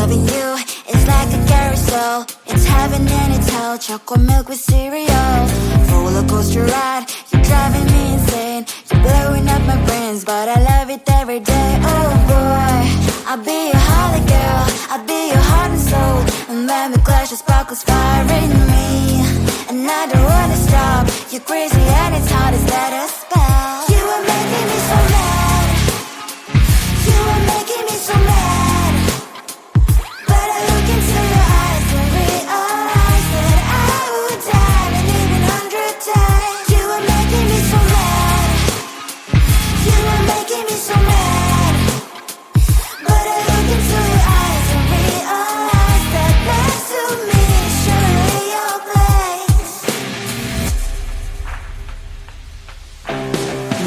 Loving you is like a carousel. It's heaven and it's hell. Chocolate milk with cereal. Roller coaster ride, you're driving me insane. You're blowing up my brains, but I love it every day. Oh boy, I'll be your holly girl, I'll be your heart and soul. And when we clash, the sparkles fire in me. And I don't wanna stop. You're crazy and it's hard as let a spell. You are making me so mad. You are making me so mad. But I look into your eyes and realize that I would die and even 100 times. You are making me so mad. You are making me so mad. But I look into your eyes and realize that next to me is surely your place.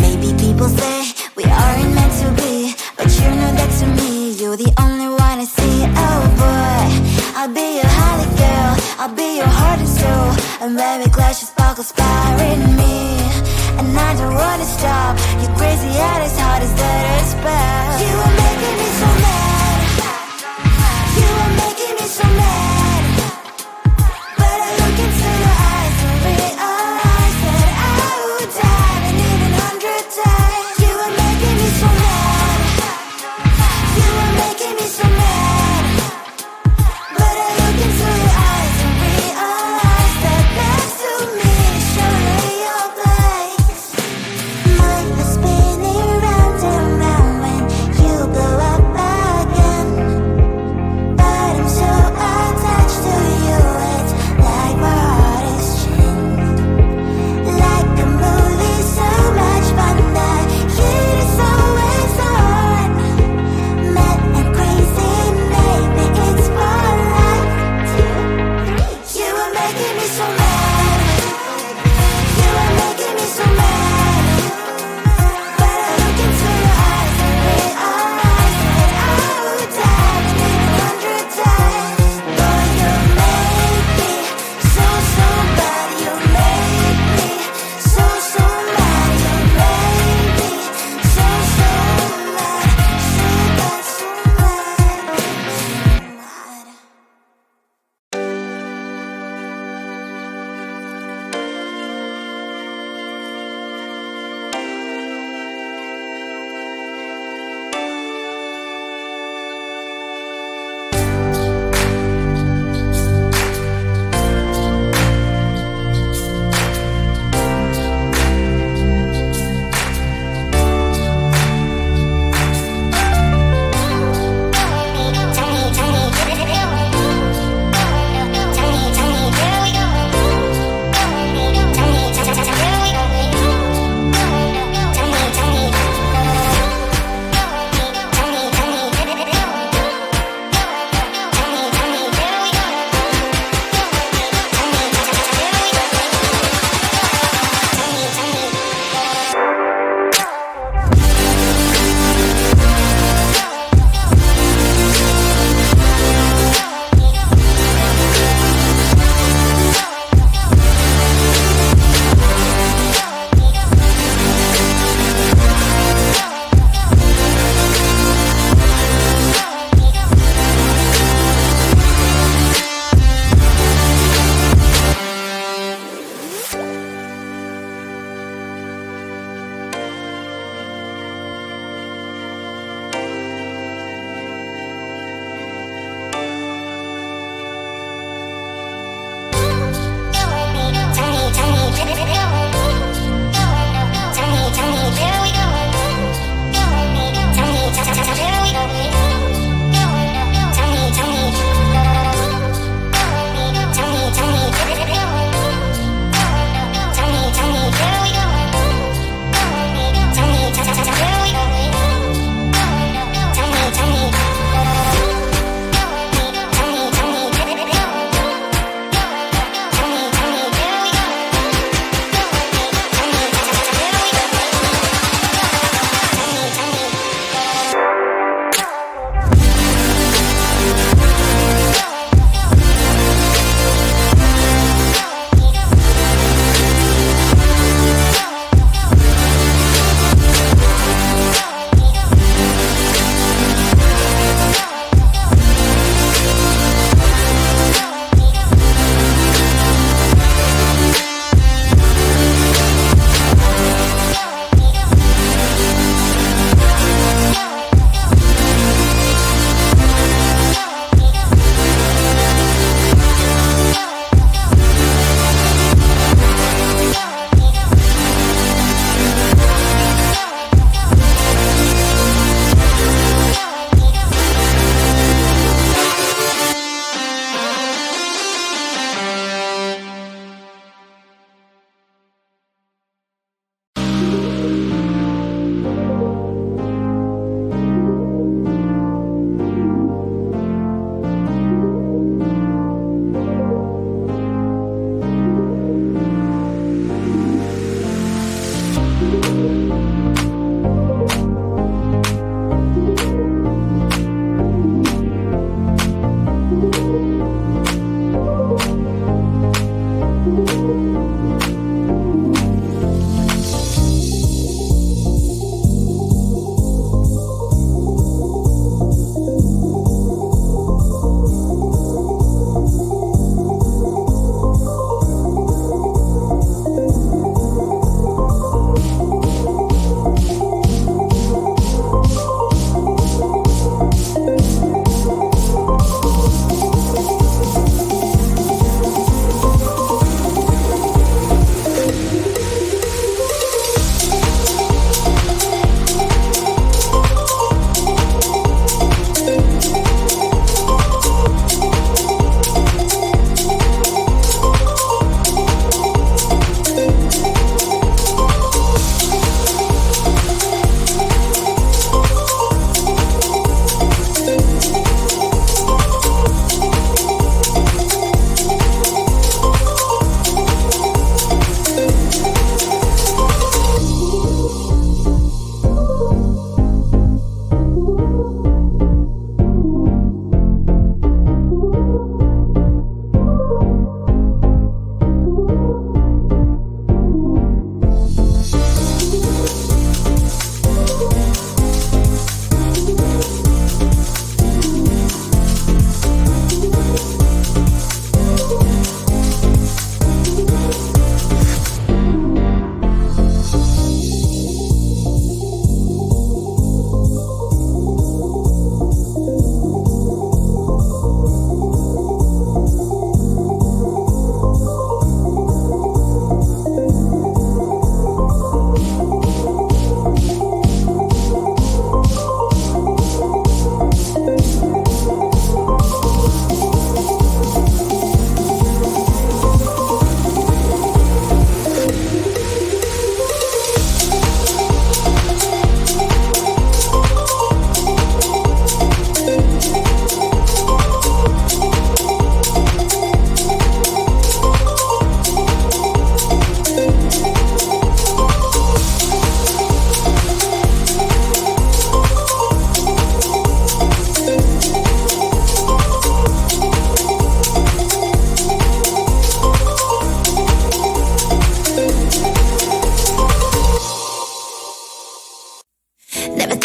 Maybe people say we aren't meant to be, but you know that to me, you're the only one I see. Oh boy, I'll be your holly girl, I'll be your heart and soul. And when we clash, the sparkles fire in me. And I don't wanna stop. You're crazy and as hard as that a spell. You are making me so mad. You are making me so mad. But I look into your eyes and realize that I would die and even 100 times. You are making me so mad. You are making me so mad. But I look into your eyes and realize that next to me is surely your place.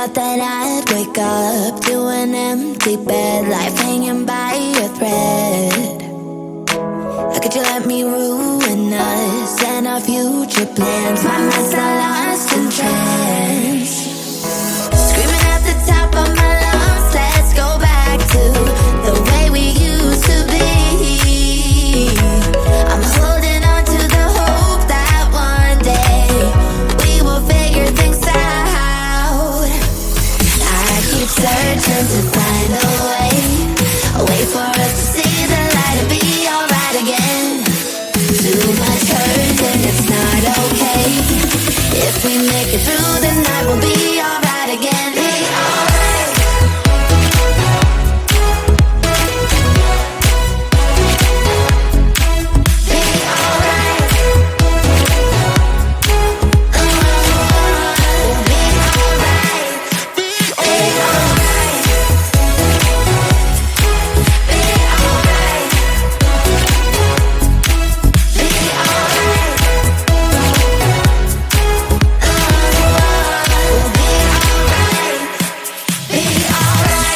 thought that I'd wake up to an empty bed, life hanging by a thread. How could you let me ruin us and our future plans? My mind's all lost in trance, screaming at the top of my lungs, let's go back to the way we used to be. I'm holding on to the hope that one day we will figure things out. I keep searching to find a way for us to see the light and be alright again. Too much hurt and it's not okay. If we make it through the night, we'll be alright again. Be alright. Be alright. We'll be alright. Be alright. Be alright. Be alright. We'll be alright.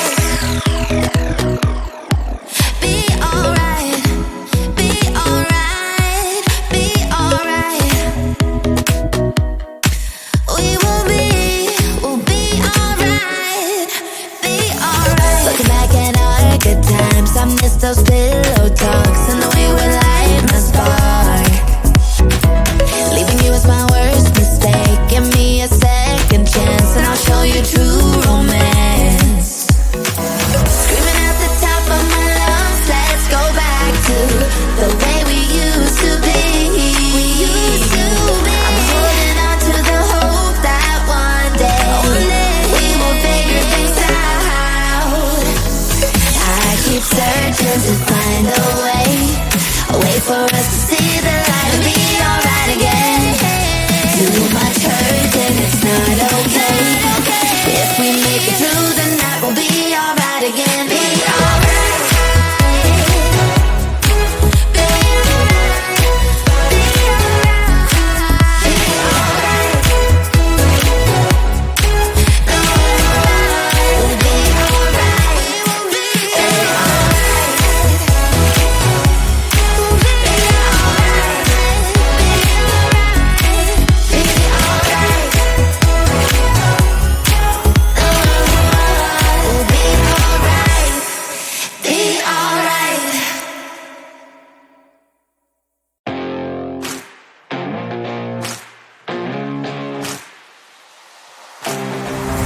Be alright. Be alright. Be alright. Be alright. We'll be alright. Be alright. Looking back at our good times, I miss those pillow talks and the way we light my spark. Leaving you was my worst mistake. Give me a second chance and I'll show you true romance. Screaming at the top of my lungs, let's go back to the way we used to be. I'm holding on to the hope that one day we will figure things out. I keep searching to find a way for us to see the light and be alright again. Too much hurt and it's not okay. If we make it through the night, we'll be alright again. Be alright. Be alright. Be alright. Be alright. We'll be alright. We'll be alright. We'll be alright. Be alright. We'll be alright. Be alright.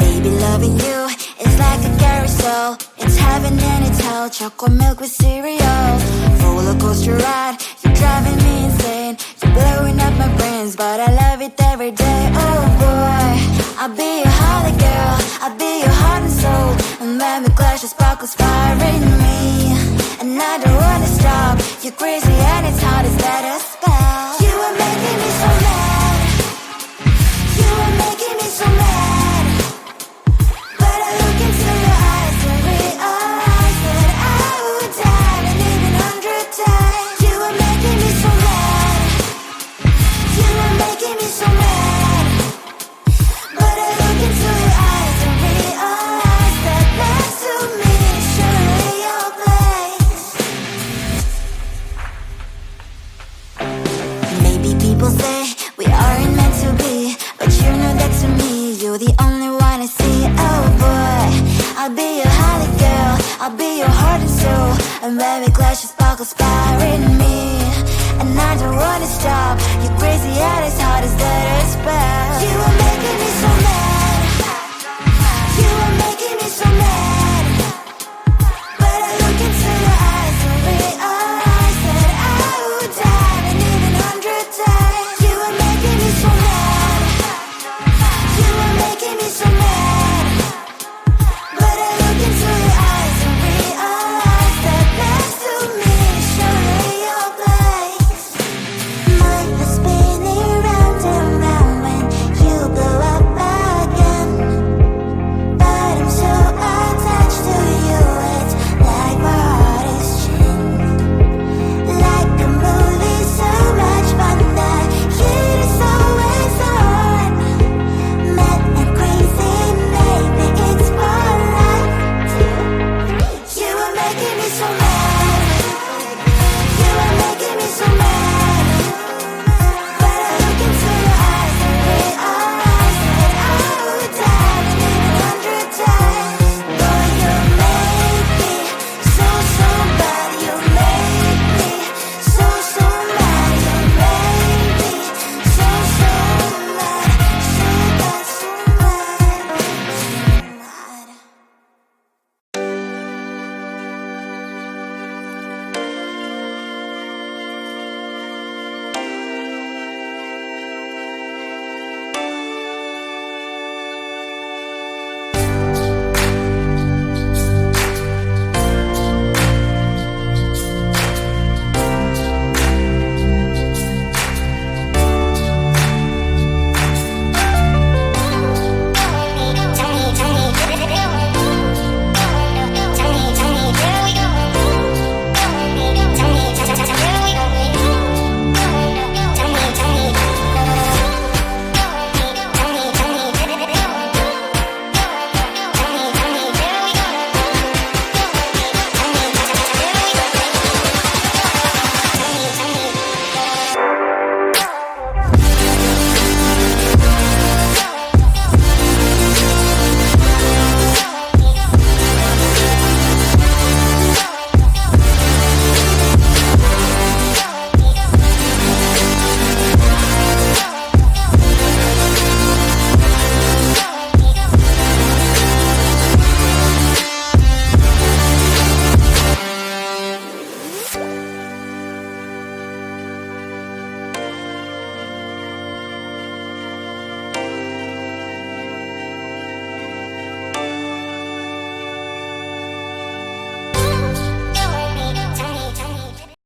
Baby, loving you is like a carousel. It's heaven and it's hell. Chocolate milk with cereal. Roller coaster ride. You're driving me insane. You're blowing up my brains, but I love it every day. Oh boy, I'll be your holly girl. I'll be your heart and soul. And let me clash the sparkles fire in me. And I don't wanna stop. You're crazy and it's hard as that a spell. You are making me so mad. You are making me so mad. But I look into your eyes and realize that I would die and even 100 times. You are making me so mad. You are making me so mad. But I look into your eyes and realize that next to me is surely your place. Maybe people say we aren't meant to be, but you know that to me, you're the only one I see. Oh boy, I'll be your holly girl. I'll be your heart and soul. And baby, clash the sparkles fire in me. And I don't wanna stop. You're crazy and as hard as that a spell. You are